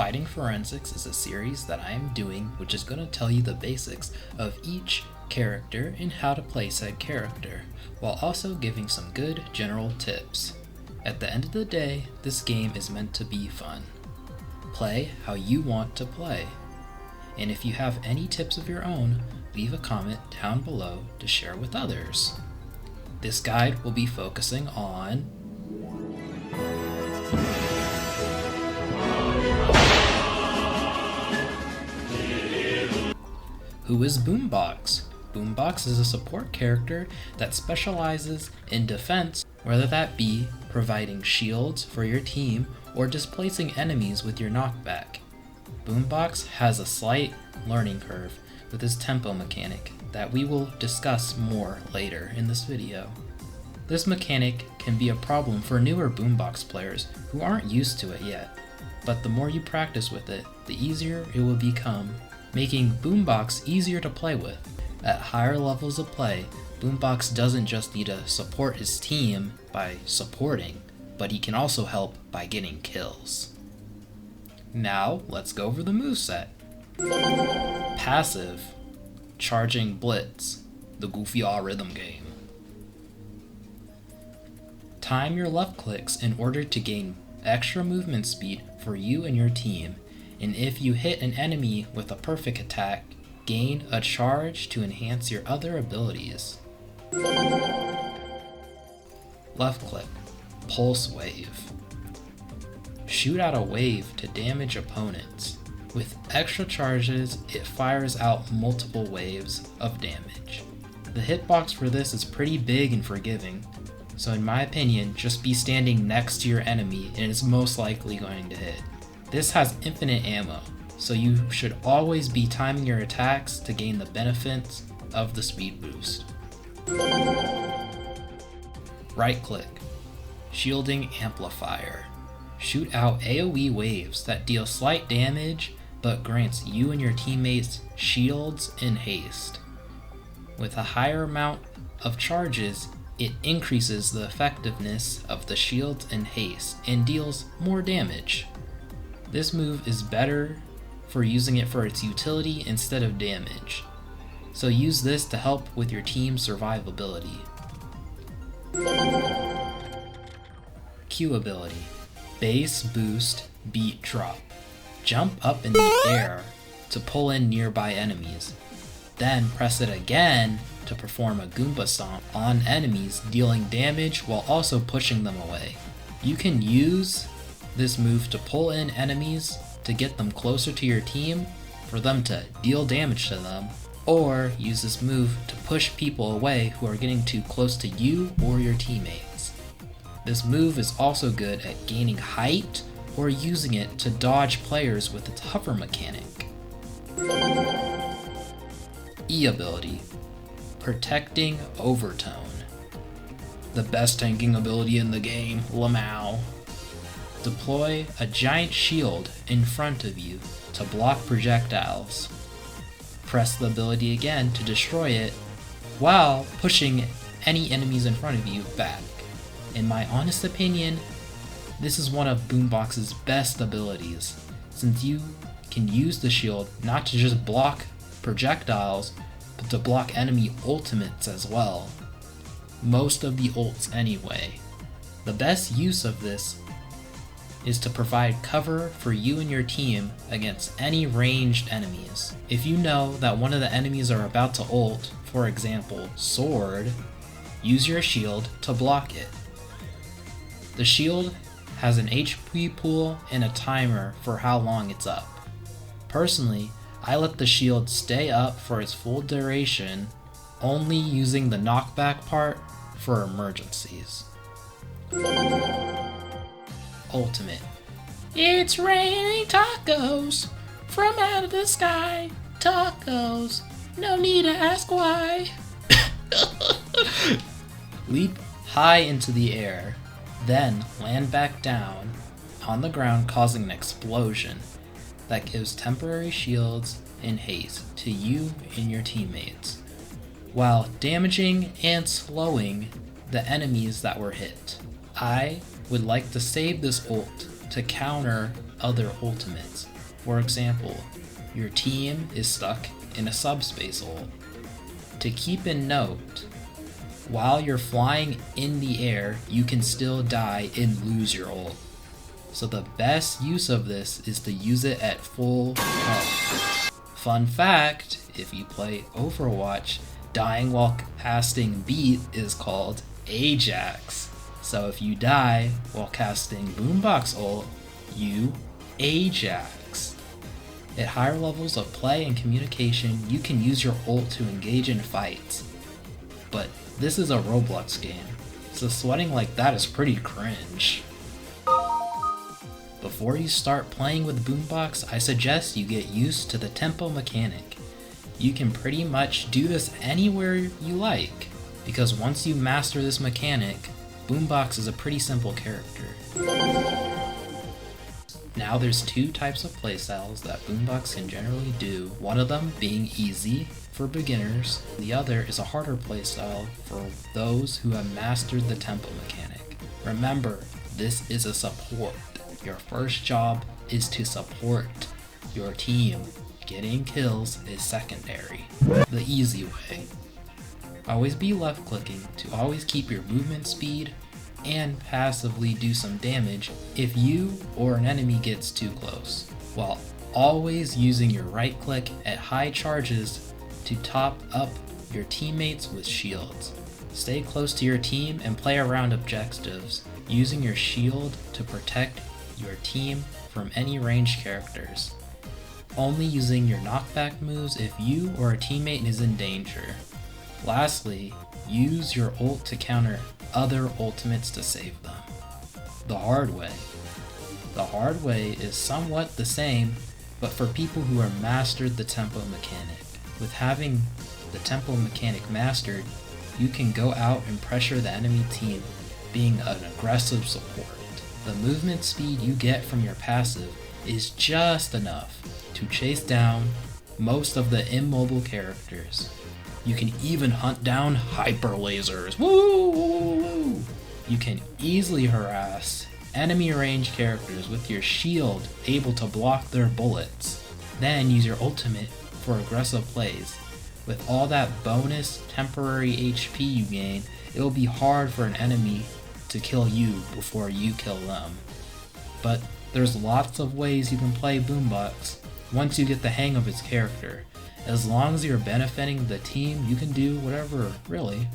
Phighting Phorensics is a series that I am doing which is going to tell you the basics of each character and how to play said character, while also giving some good general tips. At the end of the day, this game is meant to be fun. Play how you want to play. And if you have any tips of your own, leave a comment down below to share with others. This guide will be focusing on who is Boombox? Boombox is a support character that specializes in defense, whether that be providing shields for your team or displacing enemies with your knockback. Boombox has a slight learning curve with his tempo mechanic that we will discuss more later in this video. This mechanic can be a problem for newer Boombox players who aren't used to it yet, but the more you practice with it, the easier it will become, making Boombox easier to play with. At higher levels of play, Boombox doesn't just need to support his team by supporting, but he can also help by getting kills. Now, let's go over the moveset. Passive, Charging Blitz, the goofy rhythm game. Time your left clicks in order to gain extra movement speed for you and your team, and if you hit an enemy with a perfect attack, gain a charge to enhance your other abilities. Left click, Pulse Wave. Shoot out a wave to damage opponents. With extra charges, it fires out multiple waves of damage. The hitbox for this is pretty big and forgiving, so in my opinion, just be standing next to your enemy and it's most likely going to hit. This has infinite ammo, so you should always be timing your attacks to gain the benefits of the speed boost. Right click, Shielding Amplifier. Shoot out AoE waves that deal slight damage but grants you and your teammates shields and haste. With a higher amount of charges, it increases the effectiveness of the shields and haste and deals more damage. This move is better for using it for its utility instead of damage, so use this to help with your team's survivability. Q ability, Base Boost Beat Drop. Jump up in the air to pull in nearby enemies, then press it again to perform a Goomba Stomp on enemies, dealing damage while also pushing them away. You can use this move to pull in enemies to get them closer to your team for them to deal damage to them, or use this move to push people away who are getting too close to you or your teammates. This move is also good at gaining height or using it to dodge players with its hover mechanic. E ability, Protecting Overtone. The best tanking ability in the game, Lamau. Deploy a giant shield in front of you to block projectiles. Press the ability again to destroy it while pushing any enemies in front of you back. In my honest opinion, this is one of Boombox's best abilities, since you can use the shield not to just block projectiles, but to block enemy ultimates as well. Most of the ults anyway. The best use of this is to provide cover for you and your team against any ranged enemies. If you know that one of the enemies are about to ult, for example, Sword, use your shield to block it. The shield has an HP pool and a timer for how long it's up. Personally, I let the shield stay up for its full duration, only using the knockback part for emergencies. Ultimate. It's raining tacos from out of the sky. Tacos. No need to ask why. Leap high into the air, then land back down on the ground, causing an explosion that gives temporary shields and haste to you and your teammates, while damaging and slowing the enemies that were hit. I would like to save this ult to counter other ultimates. For example, your team is stuck in a subspace ult. To keep in note, while you're flying in the air, you can still die and lose your ult. So the best use of this is to use it at full health. Fun fact, if you play Overwatch, dying while casting Beat is called Ajax. So if you die while casting Boombox ult, you Ajax. At higher levels of play and communication, you can use your ult to engage in fights. But this is a Roblox game, so sweating like that is pretty cringe. Before you start playing with Boombox, I suggest you get used to the tempo mechanic. You can pretty much do this anywhere you like, because once you master this mechanic, Boombox is a pretty simple character. Now there's two types of playstyles that Boombox can generally do, one of them being easy for beginners, the other is a harder playstyle for those who have mastered the tempo mechanic. Remember, this is a support. Your first job is to support your team. Getting kills is secondary. The easy way. Always be left clicking to always keep your movement speed and passively do some damage if you or an enemy gets too close, while always using your right click at high charges to top up your teammates with shields. Stay close to your team and play around objectives, using your shield to protect your team from any ranged characters. Only using your knockback moves if you or a teammate is in danger. Lastly, use your ult to counter other ultimates to save them. The hard way. The hard way is somewhat the same, but for people who are mastered the tempo mechanic. With having the tempo mechanic mastered, you can go out and pressure the enemy team, being an aggressive support. The movement speed you get from your passive is just enough to chase down most of the immobile characters. You can even hunt down hyper lasers. Woo, woo, woo, woo. You can easily harass enemy range characters with your shield able to block their bullets. Then use your ultimate for aggressive plays. With all that bonus temporary HP you gain, it will be hard for an enemy to kill you before you kill them. But there's lots of ways you can play Boombox once you get the hang of its character. As long as you're benefiting the team, you can do whatever, really.